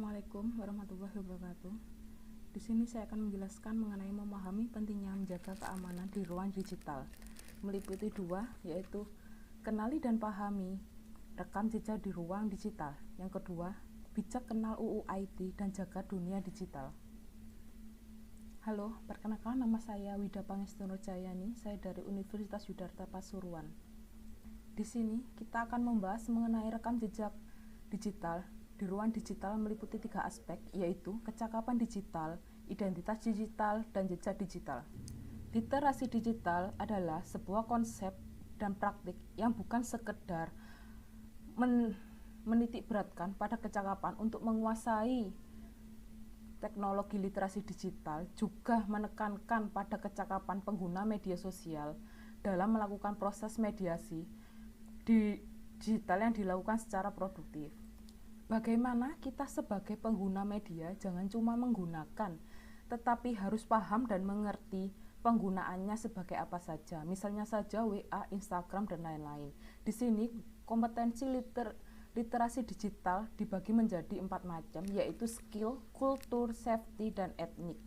Assalamualaikum warahmatullahi wabarakatuh. Di sini saya akan menjelaskan mengenai memahami pentingnya menjaga keamanan di ruang digital. Meliputi dua, yaitu kenali dan pahami rekam jejak di ruang digital. Yang kedua, bijak kenal UU IT dan jaga dunia digital. Halo, perkenalkan nama saya Wida Pangestu Nurjayani, saya dari Universitas Yudharta Pasuruan. Di sini kita akan membahas mengenai rekam jejak digital. Di ruang digital meliputi 3 aspek, yaitu kecakapan digital, identitas digital, dan jejak digital. Literasi digital adalah sebuah konsep dan praktik yang bukan sekedar menitikberatkan pada kecakapan untuk menguasai teknologi literasi digital, juga menekankan pada kecakapan pengguna media sosial dalam melakukan proses mediasi digital yang dilakukan secara produktif. Bagaimana kita sebagai pengguna media jangan cuma menggunakan, tetapi harus paham dan mengerti penggunaannya sebagai apa saja. Misalnya saja WA, Instagram, dan lain-lain. Di sini kompetensi literasi digital dibagi menjadi 4 macam, yaitu skill, kultur, safety, dan etnik.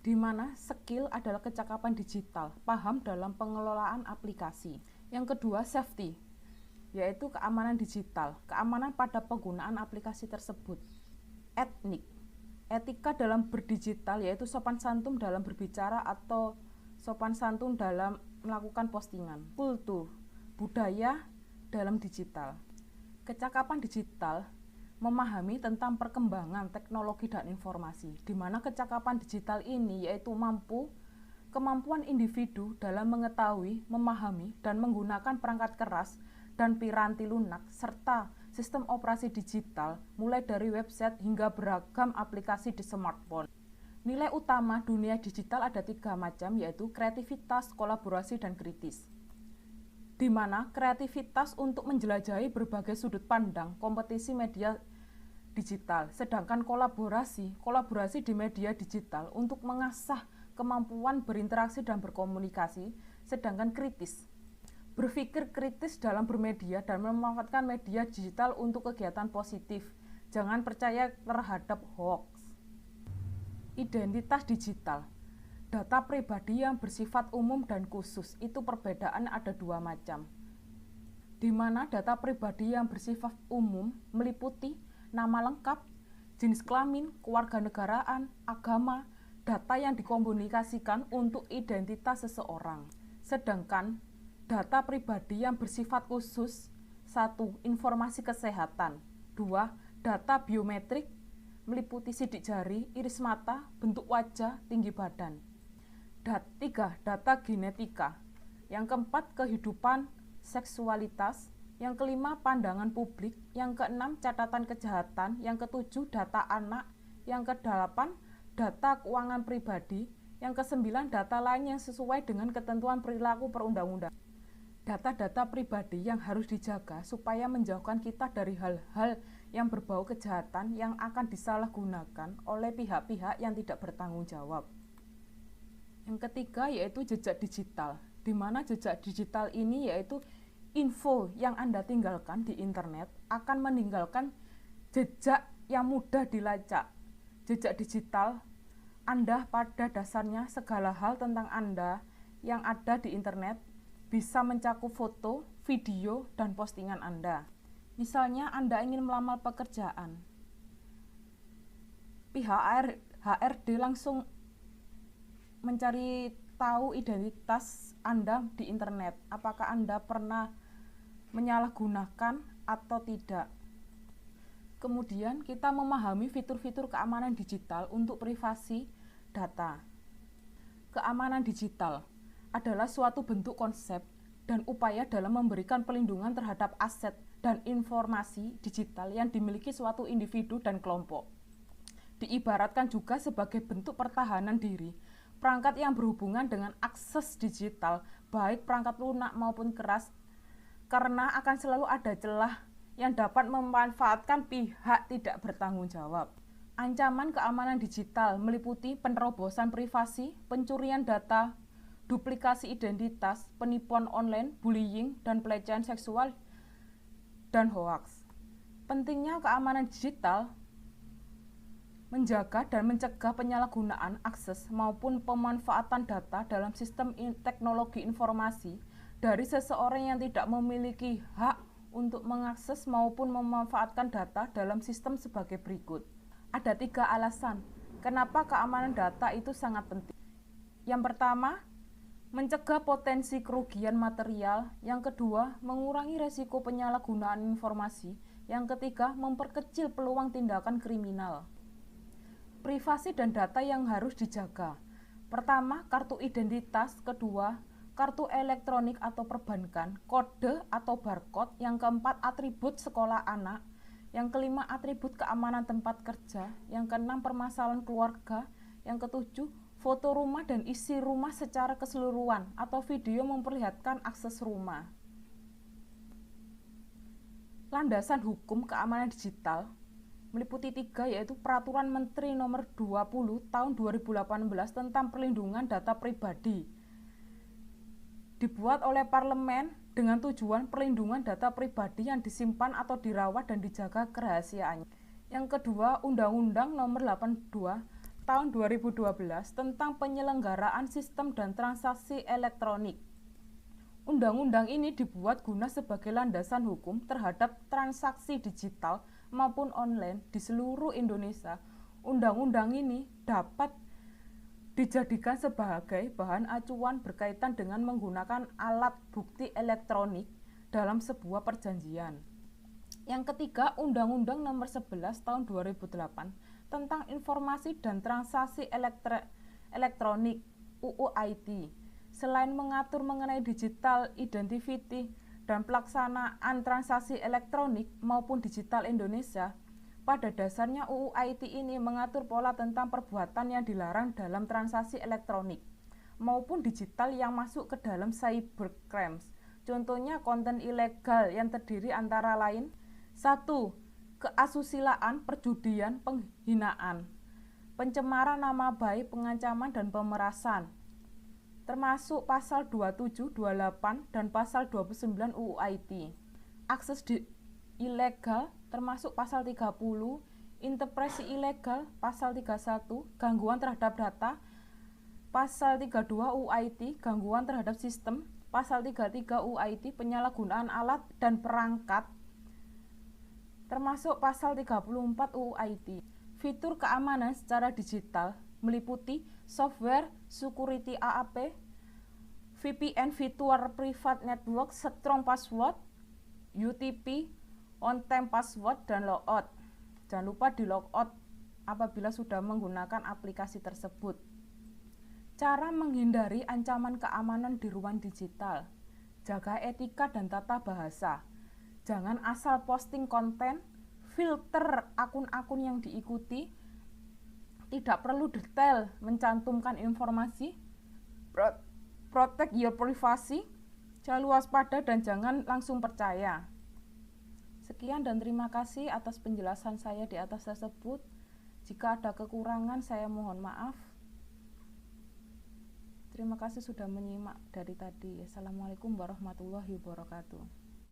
Di mana skill adalah kecakapan digital, paham dalam pengelolaan aplikasi. Yang kedua, safety, yaitu keamanan digital, keamanan pada penggunaan aplikasi tersebut. Etnik, etika dalam berdigital, yaitu sopan santun dalam berbicara atau sopan santun dalam melakukan postingan. Kultur, budaya dalam digital. Kecakapan digital memahami tentang perkembangan teknologi dan informasi, di mana kecakapan digital ini yaitu kemampuan individu dalam mengetahui, memahami, dan menggunakan perangkat keras dan piranti lunak, serta sistem operasi digital, mulai dari website hingga beragam aplikasi di smartphone. Nilai utama dunia digital ada 3 macam, yaitu kreativitas, kolaborasi, dan kritis. Di mana kreativitas untuk menjelajahi berbagai sudut pandang kompetisi media digital, sedangkan kolaborasi di media digital untuk mengasah kemampuan berinteraksi dan berkomunikasi, sedangkan kritis, berpikir kritis dalam bermedia dan memanfaatkan media digital untuk kegiatan positif. Jangan percaya terhadap hoax. Identitas digital, data pribadi yang bersifat umum dan khusus. Itu perbedaan ada 2 macam. Di mana data pribadi yang bersifat umum meliputi nama lengkap, jenis kelamin, kewarganegaraan, agama, data yang dikomunikasikan untuk identitas seseorang. Sedangkan data pribadi yang bersifat khusus, 1. Informasi kesehatan, 2. Data biometrik, meliputi sidik jari, iris mata, bentuk wajah, tinggi badan. 3. Data genetika. Yang keempat, kehidupan seksualitas. Yang kelima, pandangan publik. Yang keenam, catatan kejahatan. Yang ketujuh, data anak. Yang kedelapan, data keuangan pribadi. Yang kesembilan, data lain yang sesuai dengan ketentuan perilaku perundang-undangan. Data-data pribadi yang harus dijaga supaya menjauhkan kita dari hal-hal yang berbau kejahatan yang akan disalahgunakan oleh pihak-pihak yang tidak bertanggung jawab. Yang ketiga yaitu jejak digital, di mana jejak digital ini yaitu info yang Anda tinggalkan di internet akan meninggalkan jejak yang mudah dilacak. Jejak digital Anda pada dasarnya segala hal tentang Anda yang ada di internet bisa mencakup foto, video, dan postingan Anda. Misalnya Anda ingin melamar pekerjaan, pihak HRD langsung mencari tahu identitas Anda di internet, apakah Anda pernah menyalahgunakan atau tidak. Kemudian kita memahami fitur-fitur keamanan digital untuk privasi data. Keamanan digital adalah suatu bentuk konsep dan upaya dalam memberikan perlindungan terhadap aset dan informasi digital yang dimiliki suatu individu dan kelompok. Diibaratkan juga sebagai bentuk pertahanan diri, perangkat yang berhubungan dengan akses digital, baik perangkat lunak maupun keras, karena akan selalu ada celah yang dapat memanfaatkan pihak tidak bertanggung jawab. Ancaman keamanan digital meliputi penerobosan privasi, pencurian data, duplikasi identitas, penipuan online, bullying, dan pelecehan seksual, dan hoaks. Pentingnya keamanan digital menjaga dan mencegah penyalahgunaan akses maupun pemanfaatan data dalam sistem teknologi informasi dari seseorang yang tidak memiliki hak untuk mengakses maupun memanfaatkan data dalam sistem sebagai berikut. Ada 3 alasan kenapa keamanan data itu sangat penting. Yang pertama, mencegah potensi kerugian material. Yang kedua, mengurangi resiko penyalahgunaan informasi. Yang ketiga, memperkecil peluang tindakan kriminal. Privasi dan data yang harus dijaga. Pertama, kartu identitas. Kedua, kartu elektronik atau perbankan. Kode atau barcode. Yang keempat, atribut sekolah anak. Yang kelima, atribut keamanan tempat kerja. Yang keenam, permasalahan keluarga. Yang ketujuh, foto rumah dan isi rumah secara keseluruhan atau video memperlihatkan akses rumah. Landasan hukum keamanan digital meliputi 3, yaitu Peraturan Menteri Nomor 20 Tahun 2018 tentang Perlindungan Data Pribadi. Dibuat oleh Parlemen dengan tujuan perlindungan data pribadi yang disimpan atau dirawat dan dijaga kerahasiaannya. Yang kedua, Undang-Undang Nomor 82 Tahun 2012 tentang Penyelenggaraan Sistem dan Transaksi Elektronik. Undang-undang ini dibuat guna sebagai landasan hukum terhadap transaksi digital maupun online di seluruh Indonesia. Undang-undang ini dapat dijadikan sebagai bahan acuan berkaitan dengan menggunakan alat bukti elektronik dalam sebuah perjanjian. Yang ketiga, Undang-Undang Nomor 11 Tahun 2008 tentang Informasi dan Transaksi Elektronik (UU IT). Selain mengatur mengenai digital identity dan pelaksanaan transaksi elektronik maupun digital Indonesia, pada dasarnya UU IT ini mengatur pola tentang perbuatan yang dilarang dalam transaksi elektronik maupun digital yang masuk ke dalam cybercrimes. Contohnya konten ilegal yang terdiri antara lain 1. Keasusilaan, perjudian, penghinaan, pencemaran nama baik, pengancaman, dan pemerasan, termasuk pasal 27, 28, dan pasal 29 UU IT. Akses ilegal termasuk pasal 30, interpretasi ilegal pasal 31, gangguan terhadap data pasal 32 UU IT, gangguan terhadap sistem pasal 33 UU IT, penyalahgunaan alat dan perangkat termasuk pasal 34 UU IT. Fitur keamanan secara digital meliputi software security AAP, VPN Virtual Private Network, Strong Password, UTP, On-Time Password, dan Logout. Jangan lupa di logout apabila sudah menggunakan aplikasi tersebut. Cara menghindari ancaman keamanan di ruang digital. Jaga etika dan tata bahasa. Jangan asal posting konten, filter akun-akun yang diikuti, tidak perlu detail mencantumkan informasi, protect your privacy, selalu waspada dan jangan langsung percaya. Sekian dan terima kasih atas penjelasan saya di atas tersebut. Jika ada kekurangan saya mohon maaf. Terima kasih sudah menyimak dari tadi. Assalamualaikum warahmatullahi wabarakatuh.